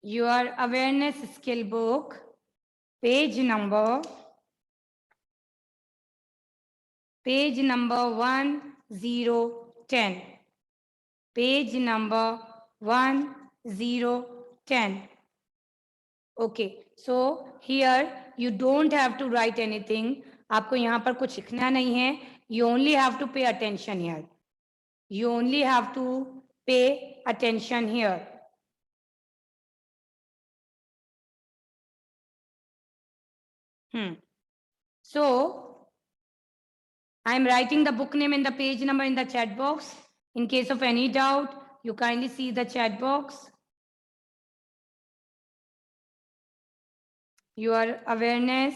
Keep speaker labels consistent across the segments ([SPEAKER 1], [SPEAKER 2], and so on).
[SPEAKER 1] your awareness skill book, page number 1010. Page number 1010. Okay, so here you don't have to write anything. आपको यहाँ पर कुछ लिखना नहीं है. You only have to pay attention here. You only have to pay attention here. So I am writing the book name and the page number in the chat box. In case of any doubt, you kindly see the chat box. Your awareness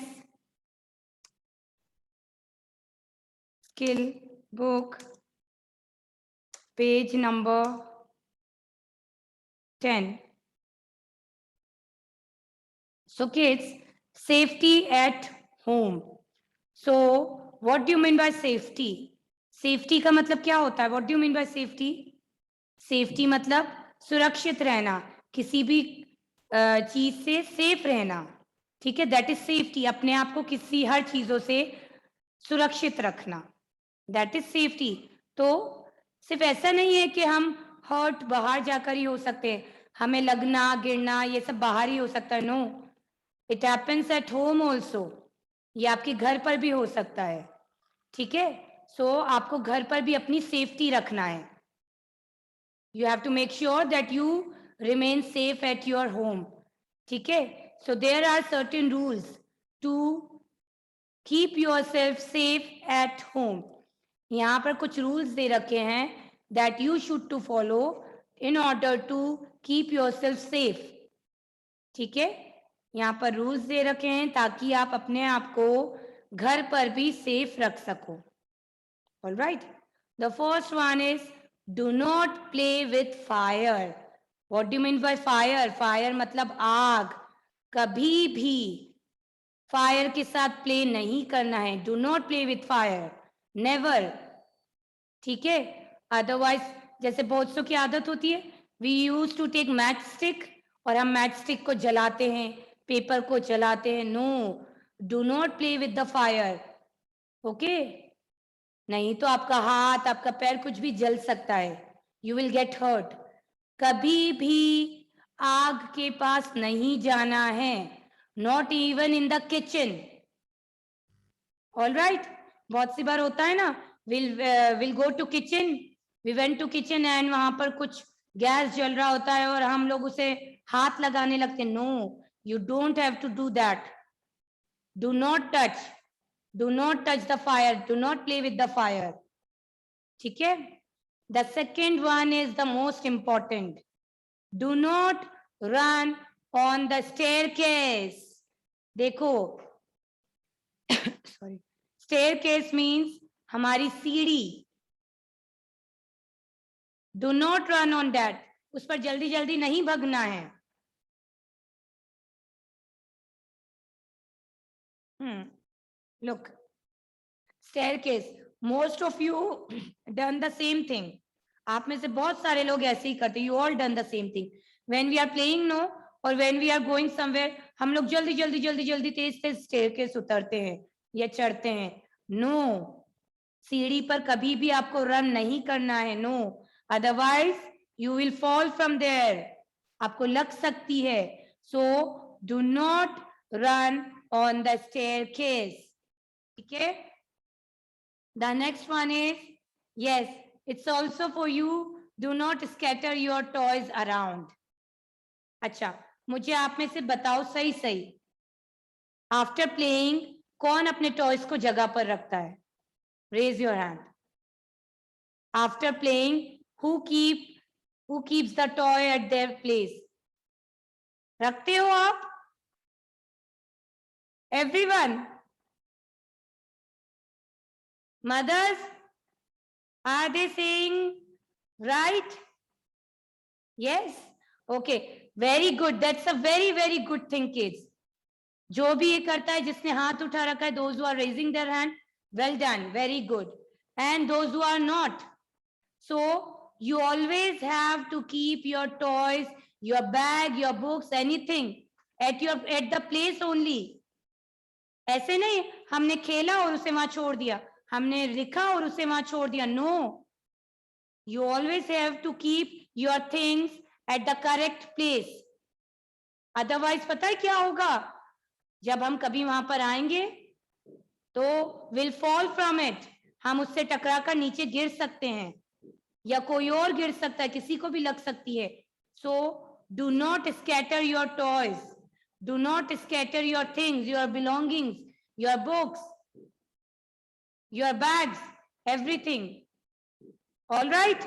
[SPEAKER 1] skill book, page number 10. So kids, safety at home. So what do you mean by safety? Safety का मतलब क्या होता है? What do you mean by safety? Safety मतलब सुरक्षित रहना, किसी भी चीज से सेफ रहना. ठीक है, दैट इज सेफ्टी. अपने आप को किसी हर चीजों से सुरक्षित रखना, दैट इज सेफ्टी. तो सिर्फ ऐसा नहीं है कि हम हर्ट बाहर जाकर ही हो सकते हैं, हमें लगना गिरना ये सब बाहर ही हो सकता है. No, it happens at home also. ये आपके घर पर भी हो सकता है. ठीक है, सो आपको घर पर भी अपनी सेफ्टी रखना है. You have to make sure that you remain safe at your home. ठीक है, so there are certain rules to keep yourself safe at home. यहाँ पर कुछ rules दे रखे हैं that you should to follow in order to keep yourself safe. ठीक है, यहाँ पर rules दे रखे हैं ताकि आप अपने आप को घर पर भी safe रख सको. All right, the first one is do not play with fire. What do you mean by fire? Fire मतलब आग. कभी भी फायर के साथ प्ले नहीं करना है. Do not play with fire, never. ठीक है, अदरवाइज जैसे बहुत सौ की आदत होती है, we use to take match stick और हम मैच स्टिक को जलाते हैं, पेपर को जलाते हैं. No, do not play with the fire. Okay, नहीं तो आपका हाथ आपका पैर कुछ भी जल सकता है. You will get hurt. कभी भी आग के पास नहीं जाना है, not even in the kitchen. All right, बहुत सी बार होता है ना, will go to kitchen, we went to kitchen and वहां पर कुछ गैस जल रहा होता है और हम लोग उसे हाथ लगाने लगते. No, you don't have to do that. Do not touch, do not touch the fire, do not play with the fire. ठीक है, the second one is the most important. Do not run on the staircase. देखो sorry, staircase means हमारी सीढ़ी. Do not run on that, उस पर जल्दी जल्दी नहीं भगना है. Look, staircase, most of you done the same thing. आप में से बहुत सारे लोग ऐसे ही करते. You all done the same thing. When we are playing no, or when we are going somewhere, हम लोग जल्दी जल्दी जल्दी जल्दी तेज तेज staircase उतरते हैं या चढ़ते हैं. No, सीढ़ी पर कभी भी आपको रन नहीं करना है. No, otherwise you will fall from there. आपको लग सकती है. So do not run on the staircase. ठीक है, the next one is, yes, it's also for you, do not scatter your toys around. अच्छा, मुझे आप में से बताओ सही सही, आफ्टर प्लेइंग कौन अपने टॉयज को जगह पर रखता है? Raise your hand. After playing who keeps the toy at their place? रखते हो आप? Everyone? Mothers, are they saying right? Yes, okay, very good. That's a very very good thing, kids. जो भी ये करता है, जिसने हाथ उठा रखा है, those who are raising their hand, well done, very good. And those who are not, so you always have to keep your toys your bag, your books, anything at the place only. ऐसे नहीं हमने खेला और उसे वहां छोड़ दिया, हमने लिखा और उसे वहां छोड़ दिया. No, you always have to keep your things at the correct place. Otherwise पता है क्या होगा, जब हम कभी वहां पर आएंगे तो will fall from it, हम उससे टकरा कर नीचे गिर सकते हैं या कोई और गिर सकता है, किसी को भी लग सकती है. So do not scatter your toys, do not scatter your things, your belongings, your books, your bags, everything. All right,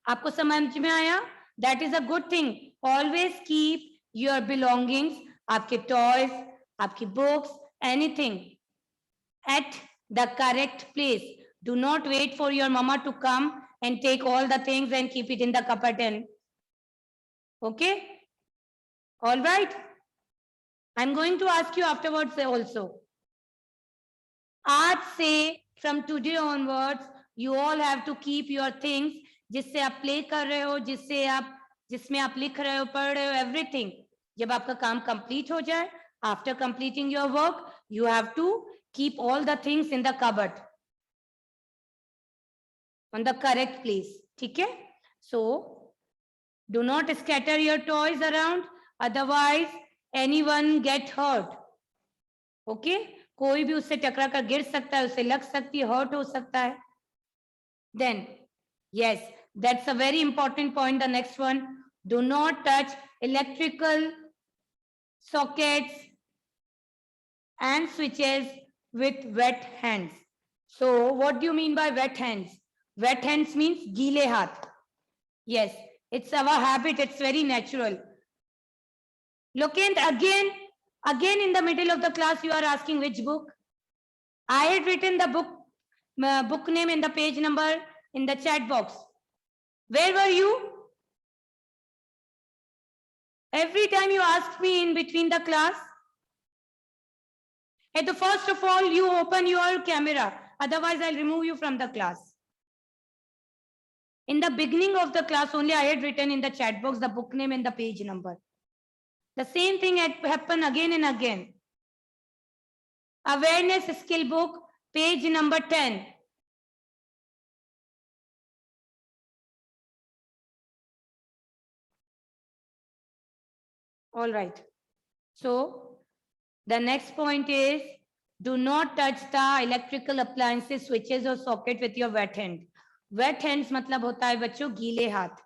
[SPEAKER 1] आपको समझ में आया? That is a good thing. Always keep your belongings, आपके toys, आपकी books, anything at the correct place. Do not wait for your mama to come and take all the things and keep it in the cupboard. And okay, all right, I'm going to ask you afterwards also. आज से from today onwards you all have to keep your things, जिससे आप play कर रहे हो, जिसमें आप लिख रहे हो, पढ़ रहे हो, everything. जब आपका काम complete हो जाए, after completing your work, you have to keep all the things in the cupboard on the correct place. ठीक है? So do not scatter your toys around, otherwise anyone get hurt. Okay? कोई भी उससे टकरा कर गिर सकता है, उसे लग सकती है, हर्ट हो सकता है. Then yes, that's a very important point. The next one, do not touch electrical sockets and switches with wet hands. So what do you mean by wet hands? Wet hands means गीले हाथ. Yes, it's our habit, it's very natural. Look, and again in the middle of the class you are asking which book. I had written the book name and the page number in the chat box. Where were you? Every time you ask me in between the class. And first of all, you open your camera, otherwise I'll remove you from the class. In the beginning of the class only I had written in the chat box the book name and the page number. The same thing had happened again and again. Awareness skill book, page number 10. All right. So the next point is, do not touch the electrical appliances, switches or socket with your wet hand. Wet hands मतलब होता है बच्चों गीले हाथ,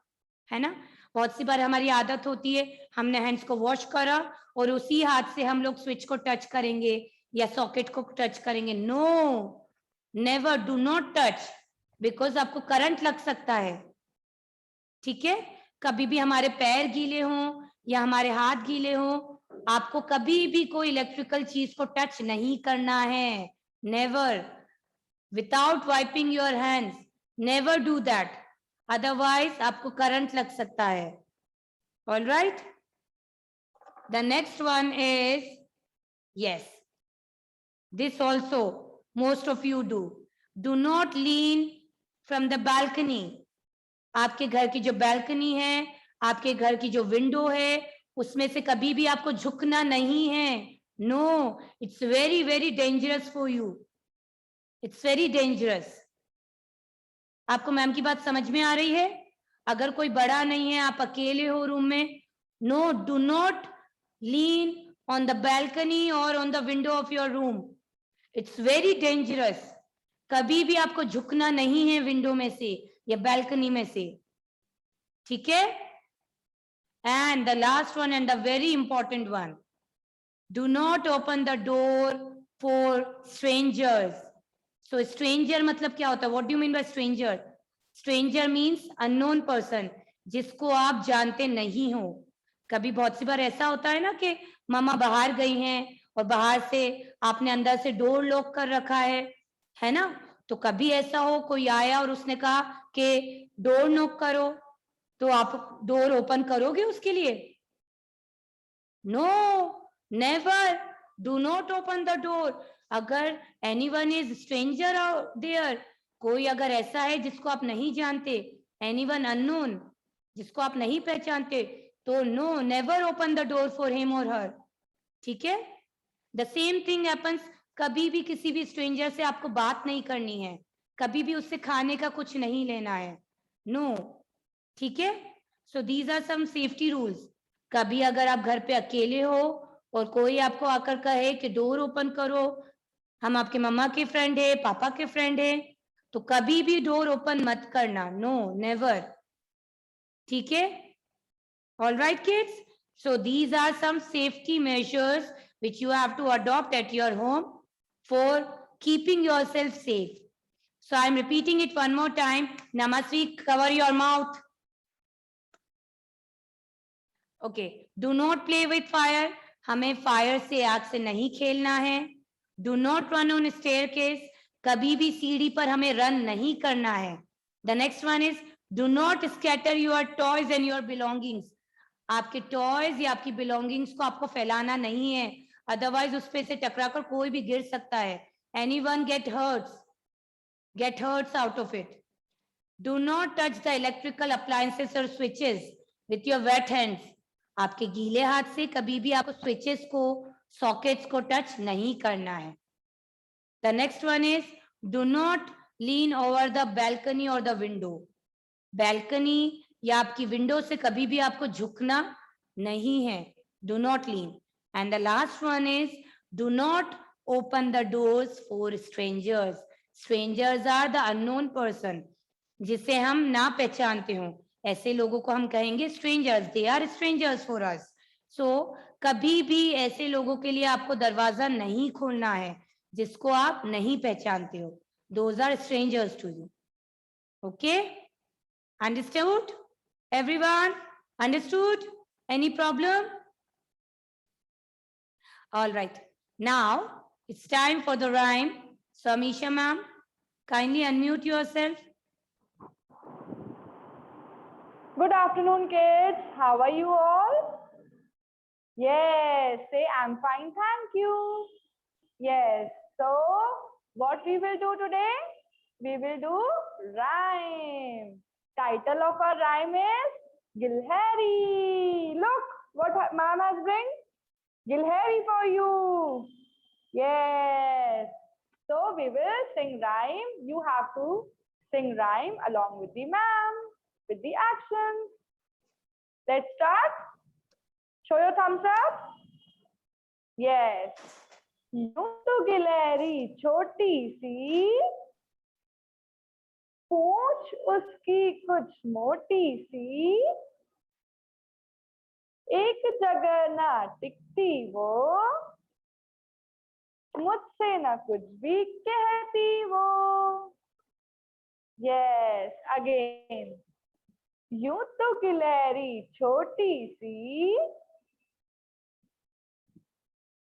[SPEAKER 1] है ना? बहुत सी बार हमारी आदत होती है, हमने हैंड्स को वॉश करा और उसी हाथ से हम लोग स्विच को टच करेंगे या सॉकेट को टच करेंगे. No, never, do not touch, because आपको करंट लग सकता है. ठीक है? कभी भी हमारे पैर गीले हों या हमारे हाथ गीले हों, आपको कभी भी कोई इलेक्ट्रिकल चीज को टच नहीं करना है. Never, without wiping your hands, never do that, otherwise आपको करंट लग सकता है. All right, the next one is, yes, this also most of you do not lean from the balcony. आपके घर की जो balcony है, आपके घर की जो window है, उसमें से कभी भी आपको झुकना नहीं है. No, it's very very dangerous for you. It's very dangerous. आपको मैम की बात समझ में आ रही है? अगर कोई बड़ा नहीं है, आप अकेले हो रूम में, no, do not lean on the balcony or on the window of your room. It's very dangerous. कभी भी आपको झुकना नहीं है विंडो में से या balcony में से. ठीक है? And the last one and the very important one, do not open the door for strangers. So stranger मतलब क्या होता है? What do you mean by stranger? Stranger means unknown person, जिसको आप जानते नहीं हो. कभी बहुत सी बार ऐसा होता है ना कि मामा बाहर गई हैं और बाहर से आपने अंदर से डोर लॉक कर रखा है ना? तो कभी ऐसा हो कोई आया और उसने कहा कि डोर नॉक करो, तो आप डोर ओपन करोगे उसके लिए? No, never, do not open the door. अगर anyone is stranger out there, कोई अगर ऐसा है जिसको आप नहीं जानते, एनीवन अननोन, जिसको आप नहीं पहचानते, तो no, never open the door for him और हर. ठीक है? द सेम थिंग हैपन्स, कभी भी किसी भी स्ट्रेंजर से आपको बात नहीं करनी है, कभी भी उससे खाने का कुछ नहीं लेना है. नो. ठीक है? So these are some safety rules. कभी अगर आप घर पे अकेले हो और कोई आपको आकर कहे कि डोर ओपन करो, हम आपके मम्मा के फ्रेंड है, पापा के फ्रेंड है, तो कभी भी डोर ओपन मत करना. No, never. ठीक है? All right, kids. So these are some safety measures which you have to adopt at your home for keeping yourself safe. So I'm repeating it one more time. Namasri, cover your mouth. Okay. Do not play with fire. हमें fire से, आग से नहीं खेलना है. Do not run on staircase. कभी भी सीढ़ी पर हमें रन नहीं करना है. The next one is do not scatter your toys and your belongings. आपके टॉयज या आपकी बिलोंगिंग्स को आपको फैलाना नहीं है, अदरवाइज उस पे से टकराकर कोई भी गिर सकता है. Anyone gets hurts out of it. Do not touch the electrical appliances और switches with your wet hands. आपके गीले हाथ से कभी भी आपको स्विचेस को, सॉकेट्स को टच नहीं करना है. The next one is do not lean over the balcony और द विंडो. बैल्कनी या आपकी विंडो से कभी भी आपको झुकना नहीं है. Do not lean. And the last one is do not open the doors for strangers. Strangers are the unknown person, जिसे हम ना पहचानते हो, ऐसे लोगों को हम कहेंगे strangers. They are strangers for us. So कभी भी ऐसे लोगों के लिए आपको दरवाजा नहीं खोलना है जिसको आप नहीं पहचानते हो. Those are strangers to you. Okay? Understood? Everyone? Understood? Any problem? All right. Now, it's time for the rhyme. So, Amisha ma'am, kindly unmute yourself.
[SPEAKER 2] Good afternoon, kids. How are you all? Yes, say I'm fine, thank you. Yes, so what we will do today? We will do rhyme. Title of our rhyme is Gilhari. Look what ma'am has bring. Gilhari for you. Yes. So we will sing rhyme. You have to sing rhyme along with the ma'am, with the action. Let's start. Show your thumbs up. Yes. यूं तो गिलहरी छोटी सी, पूंछ उसकी कुछ मोटी सी, एक जगह ना टिकती वो, मुझसे ना कुछ भी कहती वो. Yes, again. यूं तो गिलहरी छोटी सी,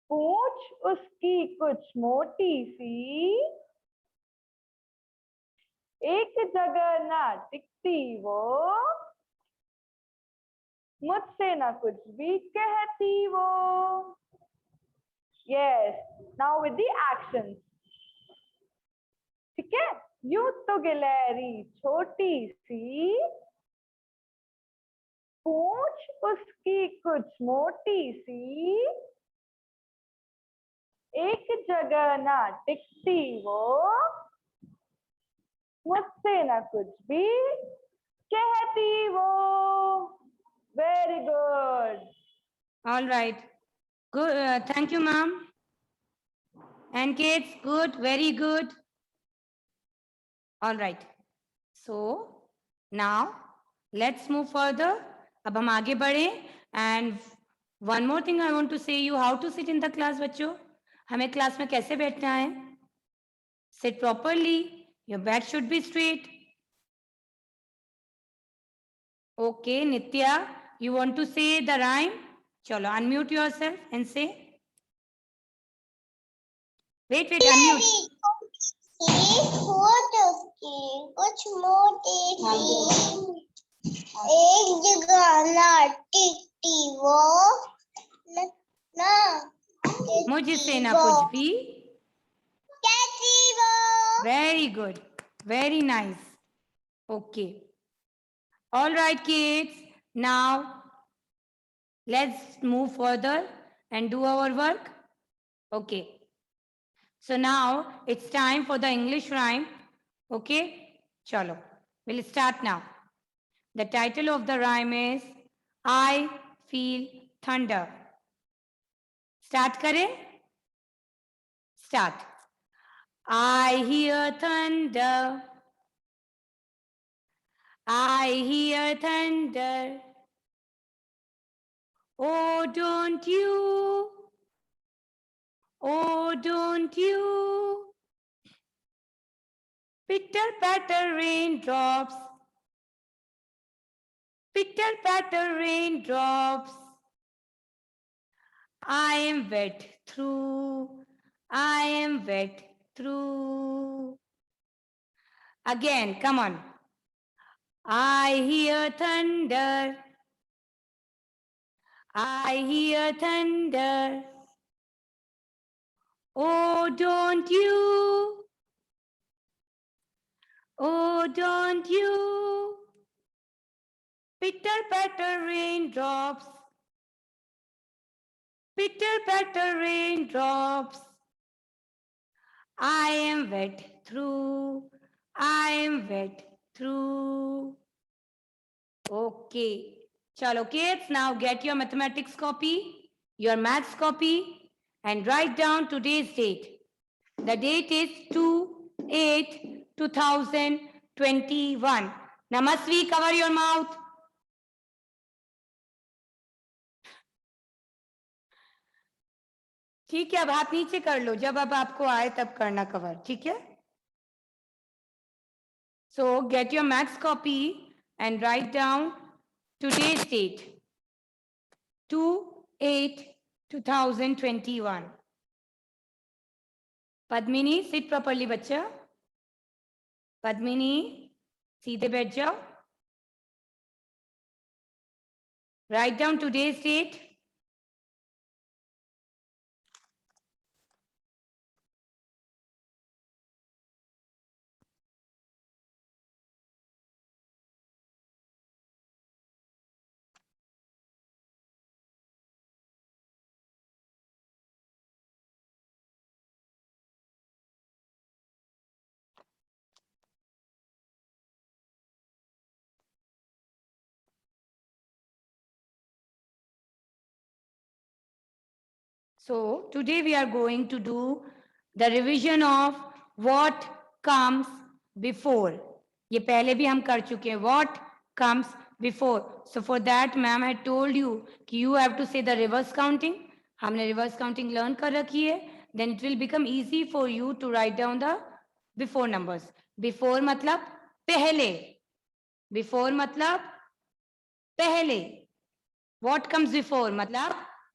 [SPEAKER 2] पूंछ उसकी कुछ मोटी सी, एक जगह ना टिकती वो, मुझसे ना कुछ भी कहती वो. Yes, now with the action. ठीक है? यूं तो गिलहरी छोटी सी, पूंछ उसकी कुछ मोटी सी, एक जगह ना टिकती वो, मुझसे ना कुछ भी कहती वो. Very good.
[SPEAKER 1] All right. Good. Thank you, ma'am. And kids, good. Very good. All right. So now let's move further. अब हम आगे बढ़े. And one more thing I want to say you how to sit in the class, बच्चों. हमें class में कैसे बैठना है? Sit properly. Your back should be straight. Okay, Nitya, you want to say the rhyme? Chalo, unmute yourself and say. Wait, unmute.
[SPEAKER 3] कुछ मोटी सी, एक जगह ना टिकती वो, ना
[SPEAKER 1] मुझसे ना कुछ भी
[SPEAKER 3] कहती वो.
[SPEAKER 1] Very good. Very nice. Okay. All right, kids. Now, let's move further and do our work. Okay. So now it's time for the English rhyme. Okay. Chalo. We'll start now. The title of the rhyme is I Feel Thunder. Start kare? Start. I hear thunder. I hear thunder. Oh, don't you? Oh, don't you? Pitter patter raindrops. Pitter patter raindrops. I am wet through. I am wet through. Again, come on. I hear thunder. I hear thunder. Oh, don't you? Oh, don't you? Pitter patter raindrops. Pitter patter raindrops. I am wet through. I am wet through. Okay. Chalo kids, now get your mathematics copy, your maths copy, and write down today's date. The date is 2/8/2021. Namasvi, cover your mouth. ठीक है, अब हाथ नीचे कर लो, जब अब आपको आए तब करना कवर, ठीक है? So get your maths copy and write down today's date, 2/8/2021. Padmini, sit properly, बच्चा. Padmini, सीधे बैठ जाओ. Write down today's date. So today we are going to do the revision of what comes before. ये पहले भी हम कर चुके हैं. What comes before. So for that, ma'am had told you कि you have to say the reverse counting. हमने reverse counting learn कर रखी है. Then it will become easy for you to write down the before numbers. Before मतलब पहले. Before मतलब पहले. What comes before मतलब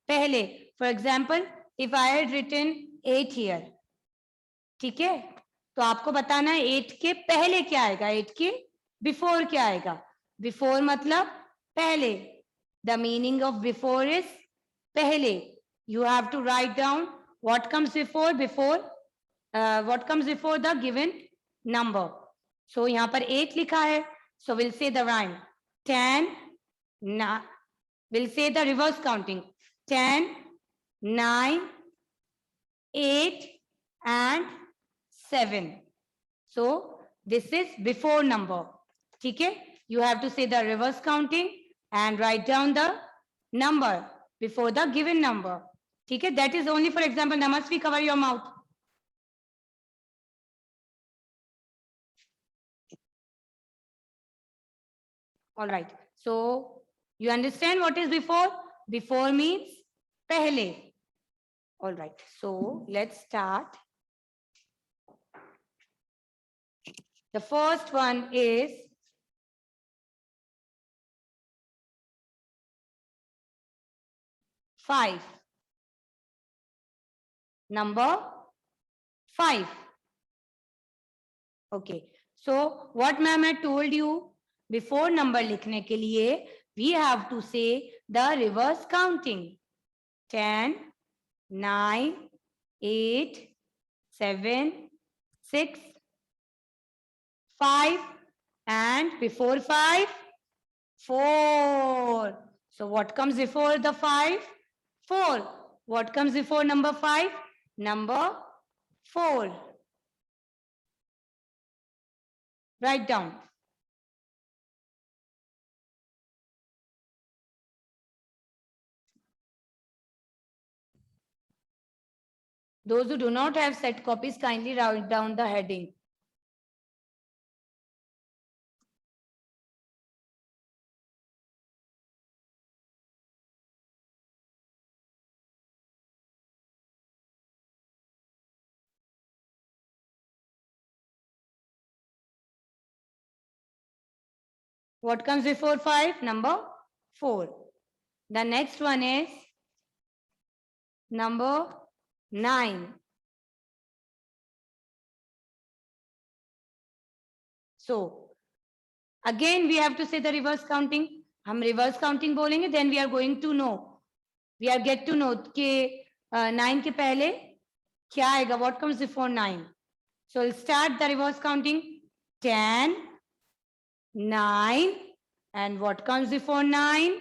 [SPEAKER 1] पहले. For example, if I had written 8 here, ठीक है, तो आपको बताना है 8 के पहले क्या आएगा, 8 के बिफोर क्या आएगा. बिफोर मतलब पहले. The meaning of before is पहले. You have to write down what comes before what comes before the given number. So यहाँ पर 8 लिखा है. So we'll say the rhyme. 10, we'll say the reverse counting. 10, 9, 8 and 7. So this is before number. Okay? You have to say the reverse counting and write down the number before the given number. Okay? That is only for example. Namasvi, cover your mouth. All right. So you understand what is before? Before means pehle. All right. So let's start. The first one is five. Number 5. Okay. So what ma'am had told you before number लिखने के लिए we have to say the reverse counting. 10, 9, 8, 7, 6, 5 and before 5, 4. So what comes before the 5? 4. What comes before number 5? Number 4. Write down. Those who do not have set copies, kindly write down the heading. What comes before 5? Number 4. The next one is number 9. So, again we have to say the reverse counting. हम reverse counting बोलेंगे, then we are going to know. We are get to know कि 9 के पहले क्या आएगा? What comes before 9? So, we'll start the reverse counting. 10, 9, and what comes before 9?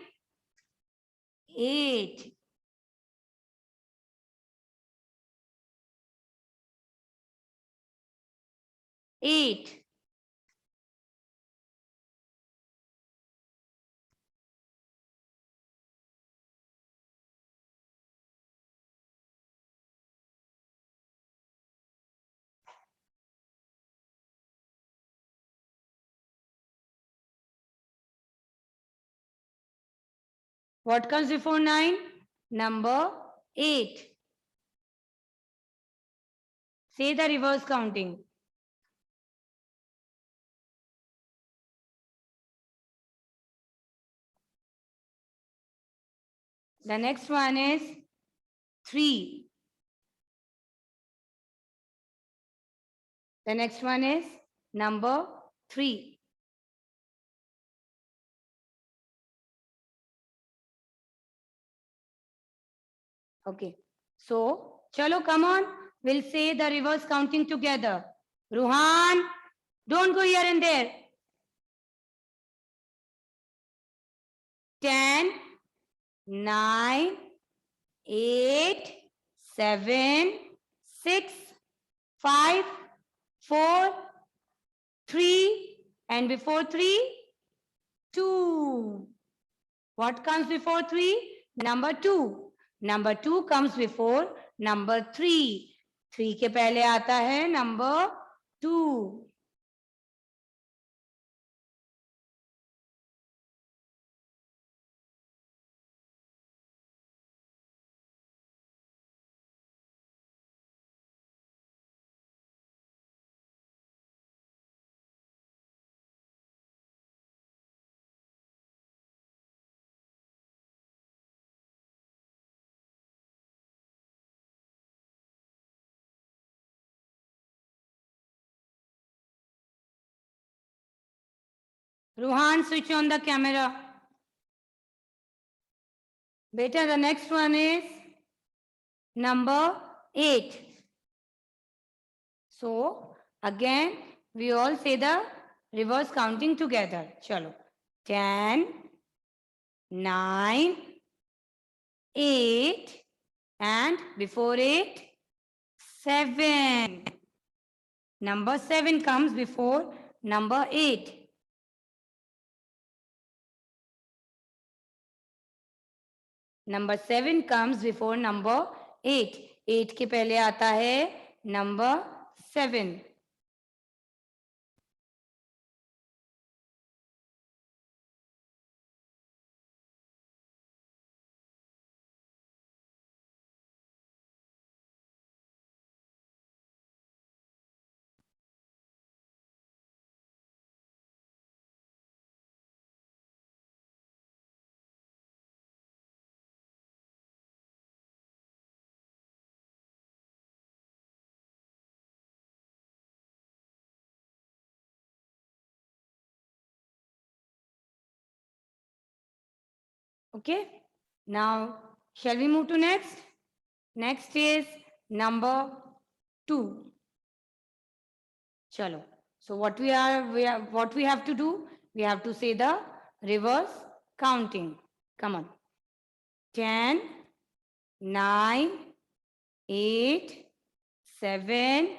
[SPEAKER 1] 8. 8. What comes before 9? Number 8. Say the reverse counting. The next one is 3. The next one is number 3. Okay. So, chalo, come on. We'll say the reverse counting together. Ruhan, don't go here and there. 10, 9, 8, 7, 6, 5, 4, 3, and before 3, 2. What comes before 3? Number 2. Number 2 comes before number 3. 3 के पहले आता है number 2. Ruhan, switch on the camera. Beta, the next one is number 8. So, again, we all say the reverse counting together. Chalo. 10, 9, 8, and before 8, 7. Number 7 comes before number 8. Number 7 comes before number 8. 8 के पहले आता है number 7. Okay. Now, shall we move to next? Next is number 2. Chalo. So what we have to do? We have to say the reverse counting. Come on. 10, 9, 8, 7,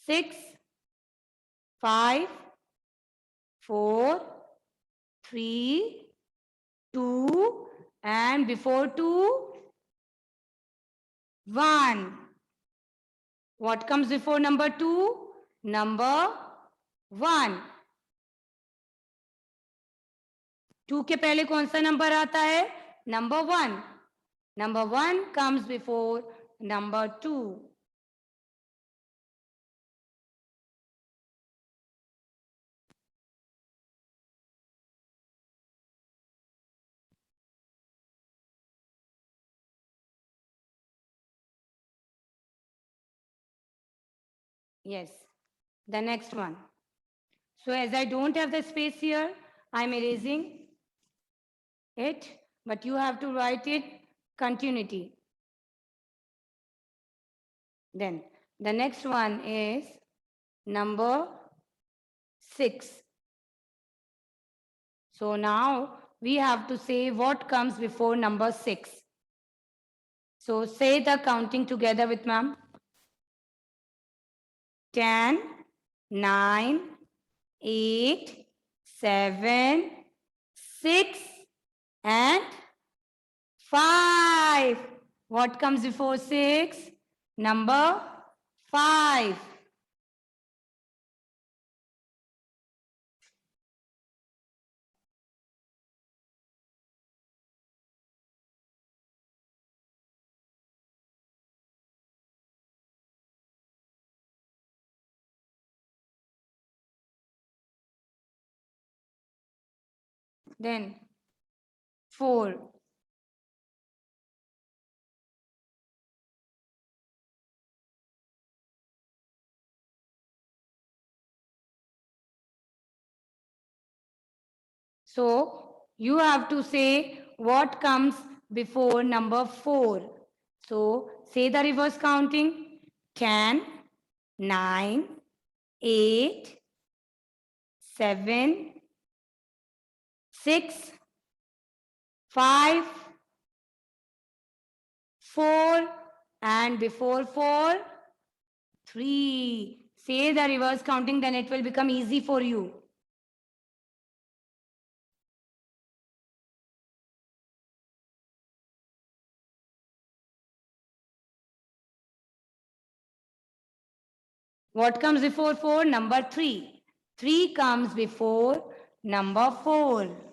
[SPEAKER 1] 6, 5, 4, 3, 2, and before 2, 1. What comes before number 2? Number 1. 2 के पहले कौन सा number आता है? Number 1. Number 1 comes before number 2. Yes, the next one. So as I don't have the space here, I'm erasing it, but you have to write it continuity. Then the next one is number 6. So now we have to say what comes before number 6. So say the counting together with ma'am. 10, 9, 8, 7, 6, and 5. What comes before 6? Number 5. Then 4. So you have to say what comes before number 4. So say the reverse counting. 10, 9, 8, 7, 6, 5, 4, and before 4, 3. Say the reverse counting, then it will become easy for you. What comes before 4? Number 3. 3 comes before number 4.